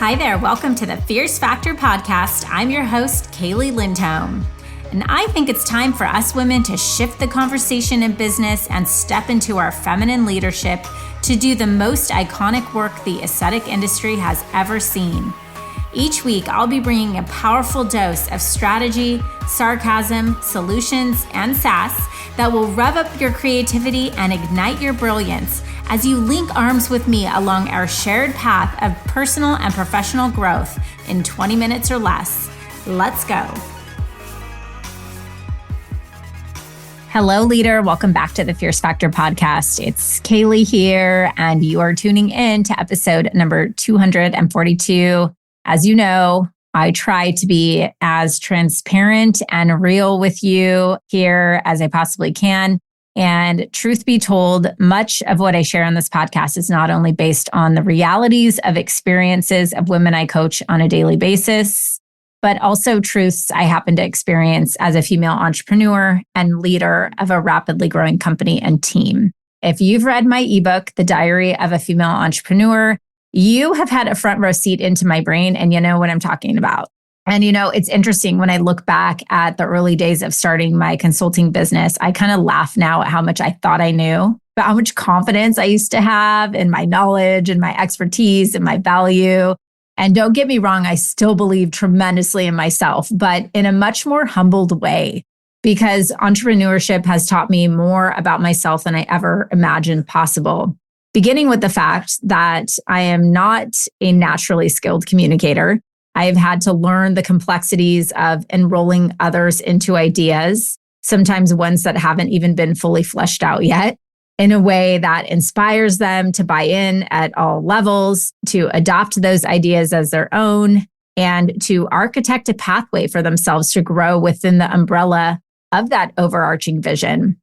Hi there, welcome to the Fierce Factor podcast. I'm your host, Kaylee Lindholm. And I think it's time for us women to shift the conversation in business and step into our feminine leadership to do the most iconic work the aesthetic industry has ever seen. Each week, I'll be bringing a powerful dose of strategy, sarcasm, solutions, and sass that will rev up your creativity and ignite your brilliance as you link arms with me along our shared path of personal and professional growth in 20 minutes or less. Let's go. Hello, leader. Welcome back to the Fierce Factor podcast. It's Kaylee here, and you are tuning in to episode number 242. As you know, I try to be as transparent and real with you here as I possibly can. And truth be told, much of what I share on this podcast is not only based on the realities of experiences of women I coach on a daily basis, but also truths I happen to experience as a female entrepreneur and leader of a rapidly growing company and team. If you've read my ebook, The Diary of a Female Entrepreneur, you have had a front row seat into my brain and you know what I'm talking about. And it's interesting when I look back at the early days of starting my consulting business, I kind of laugh now at how much I thought I knew, but how much confidence I used to have in my knowledge and my expertise and my value. And don't get me wrong, I still believe tremendously in myself, but in a much more humbled way, because entrepreneurship has taught me more about myself than I ever imagined possible. Beginning with the fact that I am not a naturally skilled communicator. I've had to learn the complexities of enrolling others into ideas, sometimes ones that haven't even been fully fleshed out yet, in a way that inspires them to buy in at all levels, to adopt those ideas as their own, and to architect a pathway for themselves to grow within the umbrella of that overarching vision.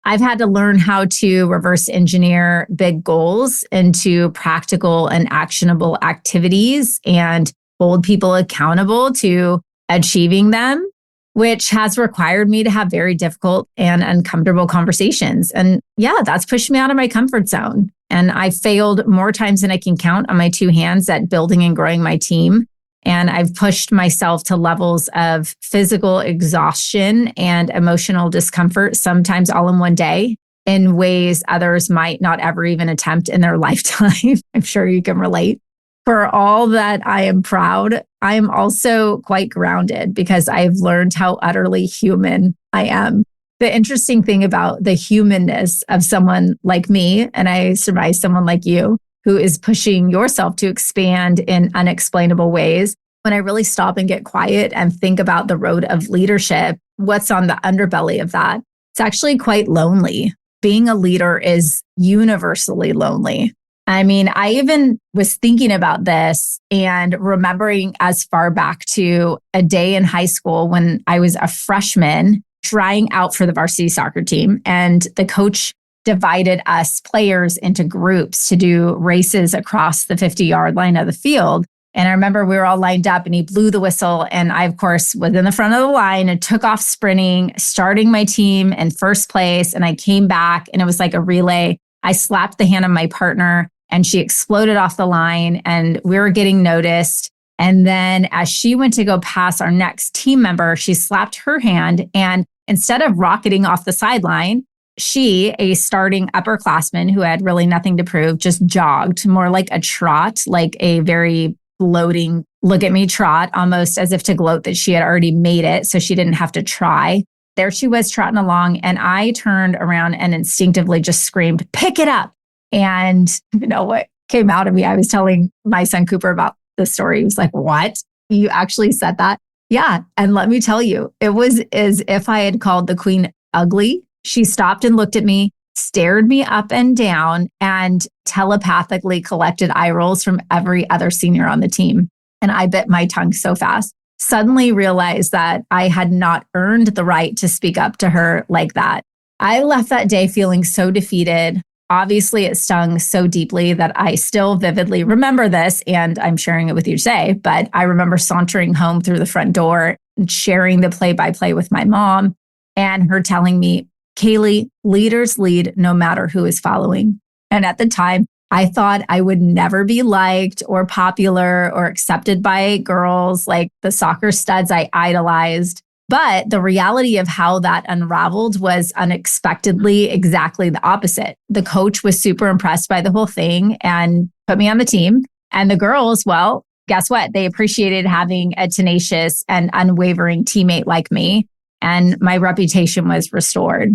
I've had to learn how to reverse engineer big goals into practical and actionable activities and hold people accountable to achieving them, which has required me to have very difficult and uncomfortable conversations. And yeah, that's pushed me out of my comfort zone. And I failed more times than I can count on my two hands at building and growing my team. And I've pushed myself to levels of physical exhaustion and emotional discomfort, sometimes all in one day, in ways others might not ever even attempt in their lifetime. I'm sure you can relate. For all that I am proud, I am also quite grounded because I've learned how utterly human I am. The interesting thing about the humanness of someone like me, and I surmise someone like you, who is pushing yourself to expand in unexplainable ways, when I really stop and get quiet and think about the road of leadership, what's on the underbelly of that, it's actually quite lonely. Being a leader is universally lonely. I mean, I even was thinking about this and remembering as far back to a day in high school when I was a freshman trying out for the varsity soccer team. And the coach divided us players into groups to do races across the 50-yard line of the field. And I remember we were all lined up and he blew the whistle. And I, of course, was in the front of the line and took off sprinting, starting my team in first place. And I came back and it was like a relay. I slapped the hand of my partner and she exploded off the line and we were getting noticed. And then as she went to go pass our next team member, she slapped her hand. And instead of rocketing off the sideline, she, a starting upperclassman who had really nothing to prove, just jogged more like a trot, like a very gloating, look at me trot, almost as if to gloat that she had already made it. So she didn't have to try. There she was trotting along. And I turned around and instinctively just screamed, "Pick it up." And you know what came out of me? I was telling my son Cooper about the story. He was like, "What? You actually said that?" Yeah. And let me tell you, it was as if I had called the queen ugly. She stopped and looked at me, stared me up and down, and telepathically collected eye rolls from every other senior on the team. And I bit my tongue so fast. Suddenly realized that I had not earned the right to speak up to her like that. I left that day feeling so defeated. Obviously, it stung so deeply that I still vividly remember this, and I'm sharing it with you today. But I remember sauntering home through the front door and sharing the play-by-play with my mom and her telling me, "Kaylee, leaders lead no matter who is following." And at the time, I thought I would never be liked or popular or accepted by girls like the soccer studs I idolized. But the reality of how that unraveled was unexpectedly exactly the opposite. The coach was super impressed by the whole thing and put me on the team. And the girls, well, guess what? They appreciated having a tenacious and unwavering teammate like me. And my reputation was restored.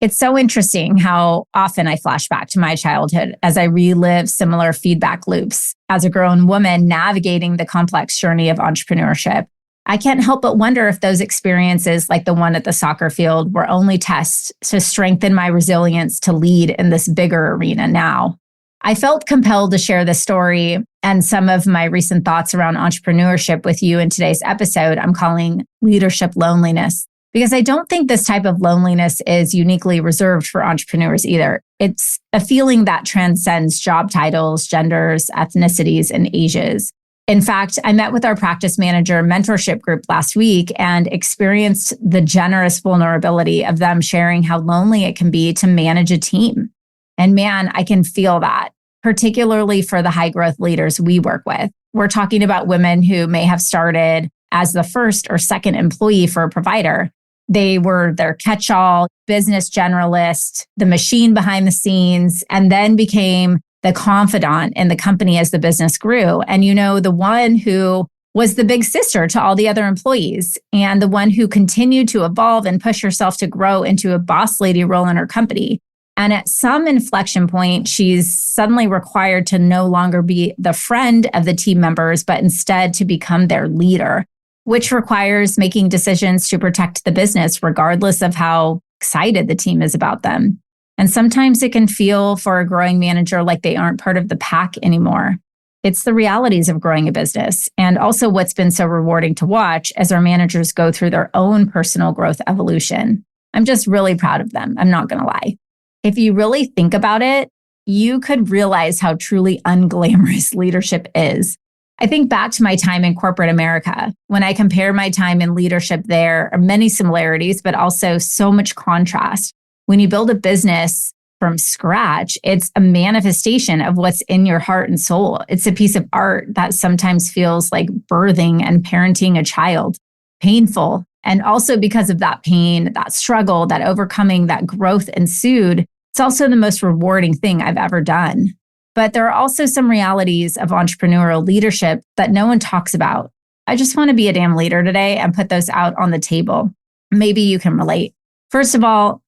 It's so interesting how often I flash back to my childhood as I relive similar feedback loops as a grown woman navigating the complex journey of entrepreneurship. I can't help but wonder if those experiences, like the one at the soccer field, were only tests to strengthen my resilience to lead in this bigger arena now. I felt compelled to share this story and some of my recent thoughts around entrepreneurship with you in today's episode I'm calling Leadership Loneliness, because I don't think this type of loneliness is uniquely reserved for entrepreneurs either. It's a feeling that transcends job titles, genders, ethnicities, and ages. In fact, I met with our practice manager mentorship group last week and experienced the generous vulnerability of them sharing how lonely it can be to manage a team. And man, I can feel that, particularly for the high growth leaders we work with. We're talking about women who may have started as the first or second employee for a provider. They were their catch-all business generalist, the machine behind the scenes, and then became the confidant in the company as the business grew. And the one who was the big sister to all the other employees and the one who continued to evolve and push herself to grow into a boss lady role in her company. And at some inflection point, she's suddenly required to no longer be the friend of the team members, but instead to become their leader, which requires making decisions to protect the business, regardless of how excited the team is about them. And sometimes it can feel for a growing manager like they aren't part of the pack anymore. It's the realities of growing a business, and also what's been so rewarding to watch as our managers go through their own personal growth evolution. I'm just really proud of them. I'm not going to lie. If you really think about it, you could realize how truly unglamorous leadership is. I think back to my time in corporate America. When I compare my time in leadership, there are many similarities, but also so much contrast. When you build a business from scratch, it's a manifestation of what's in your heart and soul. It's a piece of art that sometimes feels like birthing and parenting a child, painful. And also because of that pain, that struggle, that overcoming, that growth ensued, it's also the most rewarding thing I've ever done. But there are also some realities of entrepreneurial leadership that no one talks about. I just want to be a damn leader today and put those out on the table. Maybe you can relate. First of all,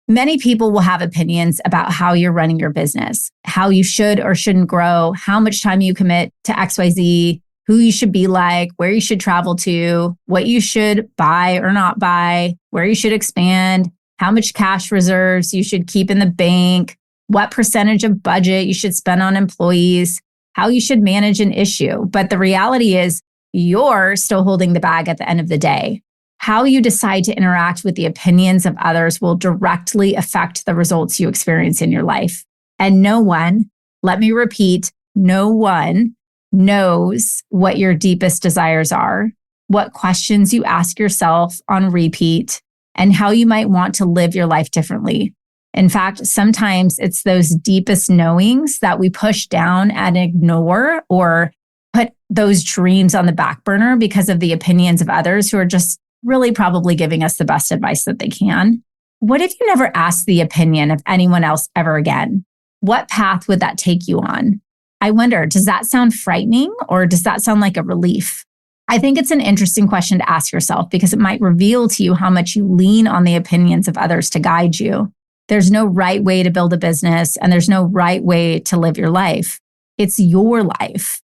many people will have opinions about how you're running your business, how you should or shouldn't grow, how much time you commit to XYZ, who you should be like, where you should travel to, what you should buy or not buy, where you should expand, how much cash reserves you should keep in the bank, what percentage of budget you should spend on employees, how you should manage an issue. But the reality is you're still holding the bag at the end of the day. How you decide to interact with the opinions of others will directly affect the results you experience in your life. And no one, let me repeat, no one knows what your deepest desires are, what questions you ask yourself on repeat, and how you might want to live your life differently. In fact, sometimes it's those deepest knowings that we push down and ignore or put those dreams on the back burner because of the opinions of others who are just really probably giving us the best advice that they can. What if you never asked the opinion of anyone else ever again? What path would that take you on? I wonder, does that sound frightening or does that sound like a relief? I think it's an interesting question to ask yourself because it might reveal to you how much you lean on the opinions of others to guide you. There's no right way to build a business and there's no right way to live your life. It's your life.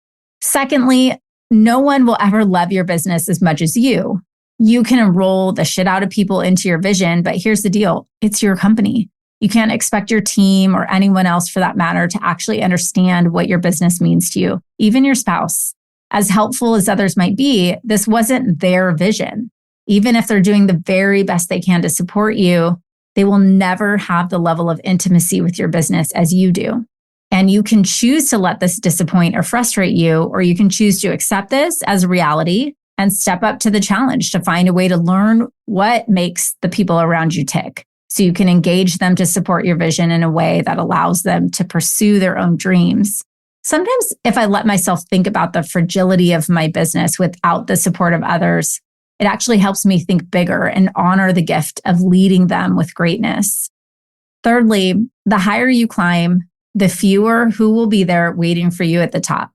Secondly, no one will ever love your business as much as you. You can enroll the shit out of people into your vision, but here's the deal. It's your company. You can't expect your team or anyone else for that matter to actually understand what your business means to you, even your spouse. As helpful as others might be, this wasn't their vision. Even if they're doing the very best they can to support you, they will never have the level of intimacy with your business as you do. And you can choose to let this disappoint or frustrate you, or you can choose to accept this as a reality and step up to the challenge to find a way to learn what makes the people around you tick. so you can engage them to support your vision in a way that allows them to pursue their own dreams. Sometimes if I let myself think about the fragility of my business without the support of others, it actually helps me think bigger and honor the gift of leading them with greatness. Thirdly, the higher you climb, the fewer who will be there waiting for you at the top.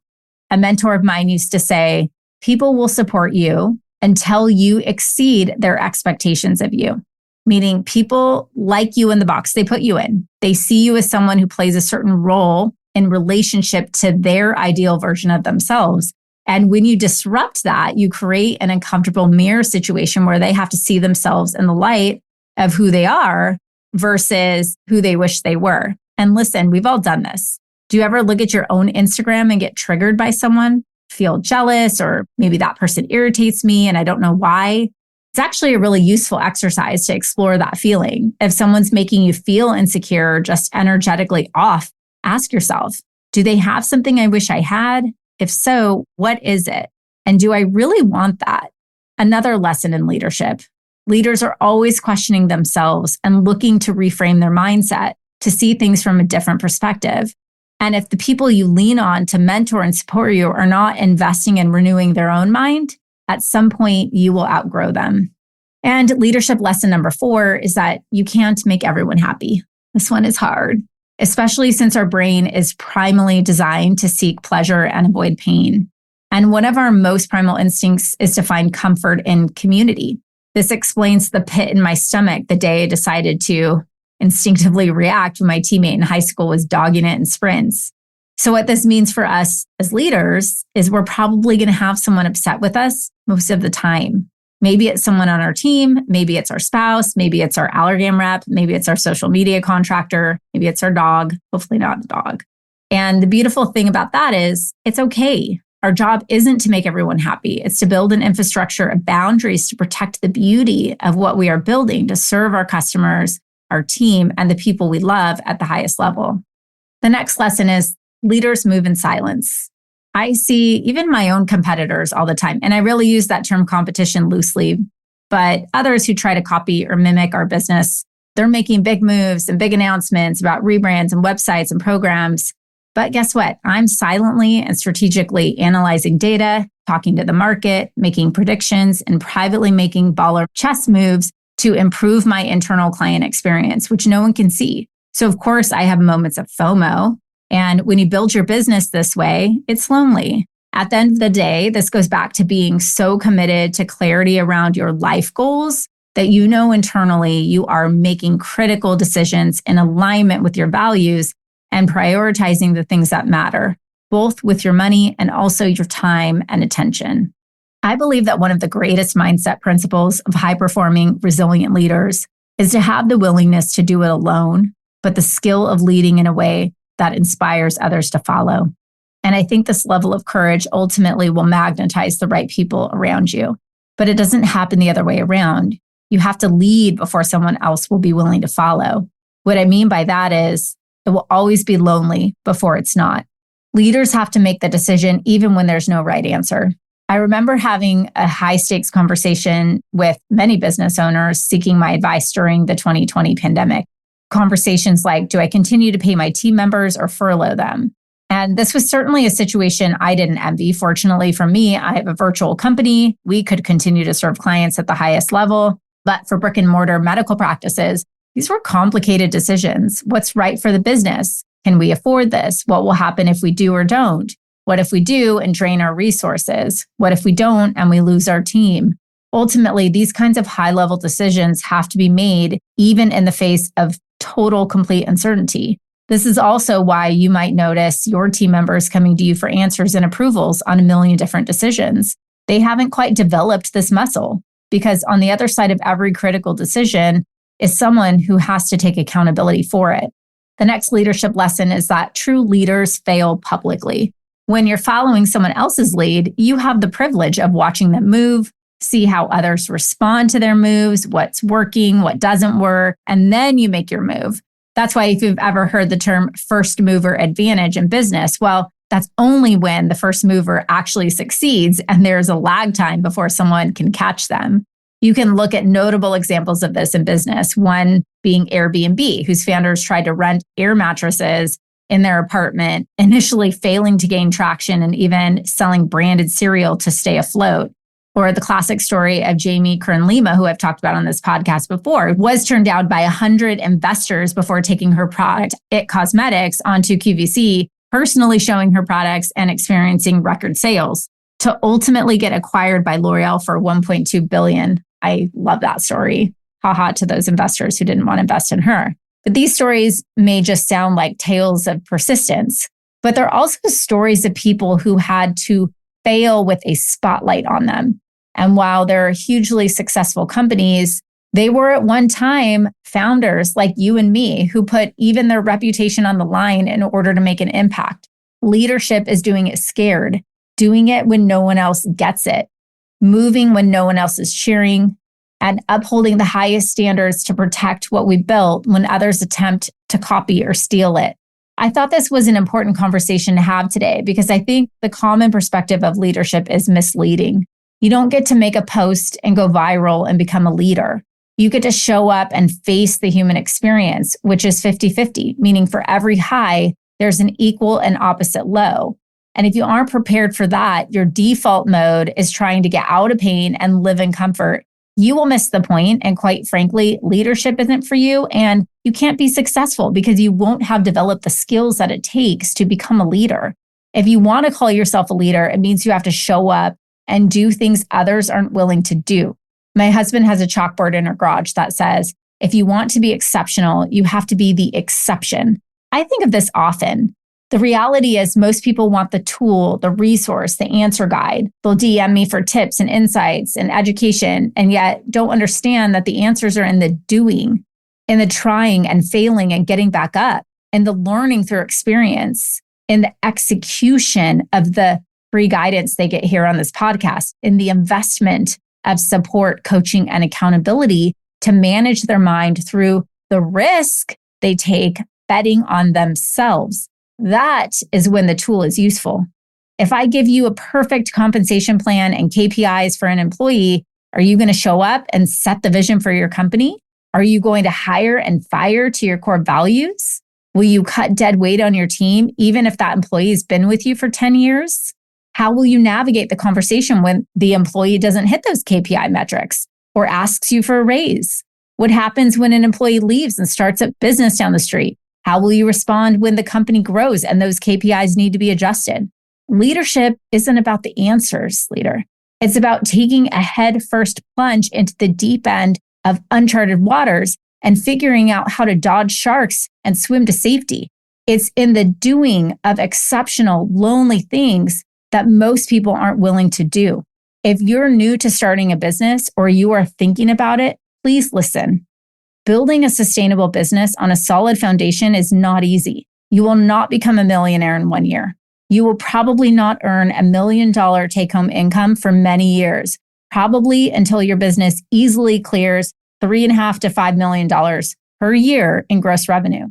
A mentor of mine used to say, people will support you until you exceed their expectations of you. Meaning people like you in the box they put you in. They see you as someone who plays a certain role in relationship to their ideal version of themselves. And when you disrupt that, you create an uncomfortable mirror situation where they have to see themselves in the light of who they are versus who they wish they were. And listen, we've all done this. Do you ever look at your own Instagram and get triggered by someone, feel jealous, or maybe that person irritates me and I don't know why? It's actually a really useful exercise to explore that feeling. If someone's making you feel insecure or just energetically off, ask yourself, do they have something I wish I had? If so, what is it? And do I really want that? Another lesson in leadership. Leaders are always questioning themselves and looking to reframe their mindset to see things from a different perspective. And if the people you lean on to mentor and support you are not investing in renewing their own mind, at some point you will outgrow them. And leadership lesson number 4 is that you can't make everyone happy. This one is hard, especially since our brain is primally designed to seek pleasure and avoid pain. And one of our most primal instincts is to find comfort in community. This explains the pit in my stomach the day I decided to instinctively react when my teammate in high school was dogging it in sprints. So what this means for us as leaders is we're probably going to have someone upset with us most of the time. Maybe it's someone on our team, maybe it's our spouse, maybe it's our Allergan rep, maybe it's our social media contractor, maybe it's our dog, hopefully not the dog. And the beautiful thing about that is it's okay. Our job isn't to make everyone happy. It's to build an infrastructure of boundaries to protect the beauty of what we are building to serve our customers, our team, and the people we love at the highest level. The next lesson is leaders move in silence. I see even my own competitors all the time, and I really use that term competition loosely, but others who try to copy or mimic our business, they're making big moves and big announcements about rebrands and websites and programs. But guess what? I'm silently and strategically analyzing data, talking to the market, making predictions, and privately making baller chess moves to improve my internal client experience, which no one can see. So of course, I have moments of FOMO. And when you build your business this way, it's lonely. At the end of the day, this goes back to being so committed to clarity around your life goals that you know internally you are making critical decisions in alignment with your values and prioritizing the things that matter, both with your money and also your time and attention. I believe that one of the greatest mindset principles of high-performing, resilient leaders is to have the willingness to do it alone, but the skill of leading in a way that inspires others to follow. And I think this level of courage ultimately will magnetize the right people around you. But it doesn't happen the other way around. You have to lead before someone else will be willing to follow. What I mean by that is it will always be lonely before it's not. Leaders have to make the decision even when there's no right answer. I remember having a high stakes conversation with many business owners seeking my advice during the 2020 pandemic. Conversations like, do I continue to pay my team members or furlough them? And this was certainly a situation I didn't envy. Fortunately for me, I have a virtual company. We could continue to serve clients at the highest level. But for brick and mortar medical practices, these were complicated decisions. What's right for the business? Can we afford this? What will happen if we do or don't? What if we do and drain our resources? What if we don't and we lose our team? Ultimately, these kinds of high-level decisions have to be made even in the face of total, complete uncertainty. This is also why you might notice your team members coming to you for answers and approvals on a million different decisions. They haven't quite developed this muscle because on the other side of every critical decision is someone who has to take accountability for it. The next leadership lesson is that true leaders fail publicly. When you're following someone else's lead, you have the privilege of watching them move, see how others respond to their moves, what's working, what doesn't work, and then you make your move. That's why if you've ever heard the term first mover advantage in business, well, that's only when the first mover actually succeeds and there's a lag time before someone can catch them. You can look at notable examples of this in business, one being Airbnb, whose founders tried to rent air mattresses in their apartment, initially failing to gain traction and even selling branded cereal to stay afloat. Or the classic story of Jamie Kern-Lima, who I've talked about on this podcast before, was turned down by 100 investors before taking her product, It Cosmetics, onto QVC, personally showing her products and experiencing record sales to ultimately get acquired by L'Oreal for $1.2 billion. I love that story. Haha to those investors who didn't want to invest in her. But these stories may just sound like tales of persistence, but they're also stories of people who had to fail with a spotlight on them. And while they're hugely successful companies, they were at one time founders like you and me who put even their reputation on the line in order to make an impact. Leadership is doing it scared, doing it when no one else gets it, moving when no one else is cheering, and upholding the highest standards to protect what we built when others attempt to copy or steal it. I thought this was an important conversation to have today because I think the common perspective of leadership is misleading. You don't get to make a post and go viral and become a leader. You get to show up and face the human experience, which is 50-50, meaning for every high, there's an equal and opposite low. And if you aren't prepared for that, your default mode is trying to get out of pain and live in comfort. You will miss the point. And quite frankly, leadership isn't for you. And you can't be successful because you won't have developed the skills that it takes to become a leader. If you want to call yourself a leader, it means you have to show up and do things others aren't willing to do. My husband has a chalkboard in our garage that says, if you want to be exceptional, you have to be the exception. I think of this often. The reality is most people want the tool, the resource, the answer guide. They'll DM me for tips and insights and education, and yet don't understand that the answers are in the doing, in the trying and failing and getting back up, in the learning through experience, in the execution of the free guidance they get here on this podcast, in the investment of support, coaching, and accountability to manage their mind through the risk they take betting on themselves. That is when the tool is useful. If I give you a perfect compensation plan and KPIs for an employee, are you going to show up and set the vision for your company? Are you going to hire and fire to your core values? Will you cut dead weight on your team, even if that employee has been with you for 10 years? How will you navigate the conversation when the employee doesn't hit those KPI metrics or asks you for a raise? What happens when an employee leaves and starts a business down the street? How will you respond when the company grows and those KPIs need to be adjusted? Leadership isn't about the answers, leader. It's about taking a head first plunge into the deep end of uncharted waters and figuring out how to dodge sharks and swim to safety. It's in the doing of exceptional, lonely things that most people aren't willing to do. If you're new to starting a business or you are thinking about it, please listen. Building a sustainable business on a solid foundation is not easy. You will not become a millionaire in 1 year. You will probably not earn $1 million take-home income for many years, probably until your business easily clears $3.5 to $5 million per year in gross revenue.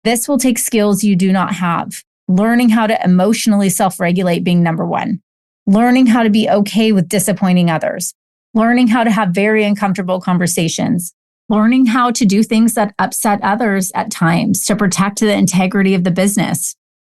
This will take skills you do not have. Learning how to emotionally self-regulate being number one. Learning how to be okay with disappointing others. Learning how to have very uncomfortable conversations. Learning how to do things that upset others at times to protect the integrity of the business.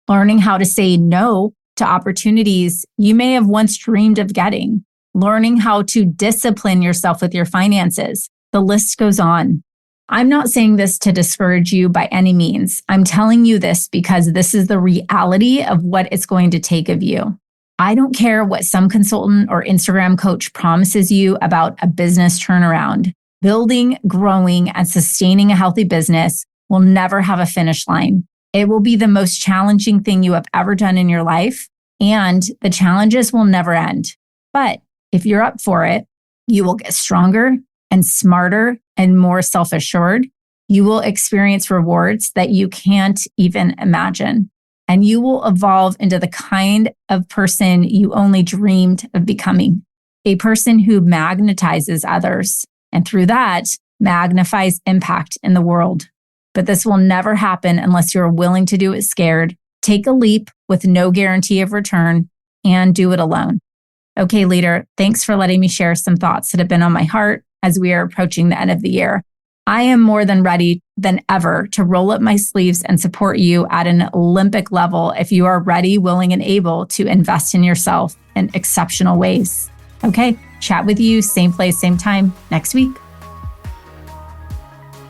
Learning how to say no to opportunities you may have once dreamed of getting. Learning how to discipline yourself with your finances. The list goes on. I'm not saying this to discourage you by any means. I'm telling you this because this is the reality of what it's going to take of you. I don't care what some consultant or Instagram coach promises you about a business turnaround. Building, growing, and sustaining a healthy business will never have a finish line. It will be the most challenging thing you have ever done in your life, and the challenges will never end. But if you're up for it, you will get stronger and smarter and more self-assured. You will experience rewards that you can't even imagine. And you will evolve into the kind of person you only dreamed of becoming. A person who magnetizes others, and through that, magnifies impact in the world. But this will never happen unless you're willing to do it scared, take a leap with no guarantee of return, and do it alone. Okay, leader, thanks for letting me share some thoughts that have been on my heart. as we are approaching the end of the year. I am more than ready than ever to roll up my sleeves and support you at an Olympic level if you are ready, willing, and able to invest in yourself in exceptional ways. Okay, chat with you, same place, same time next week.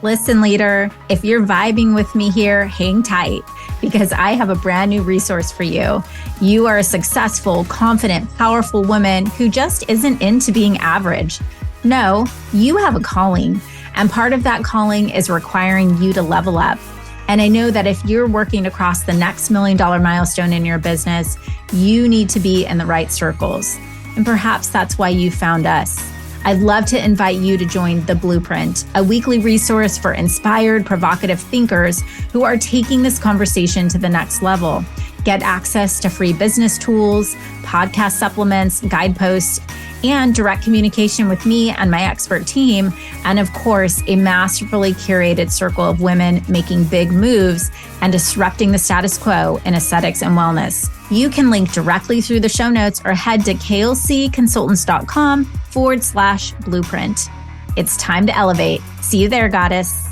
Listen, leader, if you're vibing with me here, hang tight because I have a brand new resource for you. You are a successful, confident, powerful woman who just isn't into being average. No, you have a calling. And part of that calling is requiring you to level up. And I know that if you're working to cross the next $1 million milestone in your business, you need to be in the right circles. And perhaps that's why you found us. I'd love to invite you to join The Blueprint, a weekly resource for inspired, provocative thinkers who are taking this conversation to the next level. Get access to free business tools, podcast supplements, guideposts, and direct communication with me and my expert team. And of course, a masterfully curated circle of women making big moves and disrupting the status quo in aesthetics and wellness. You can link directly through the show notes or head to klcconsultants.com/blueprint. It's time to elevate. See you there, goddess.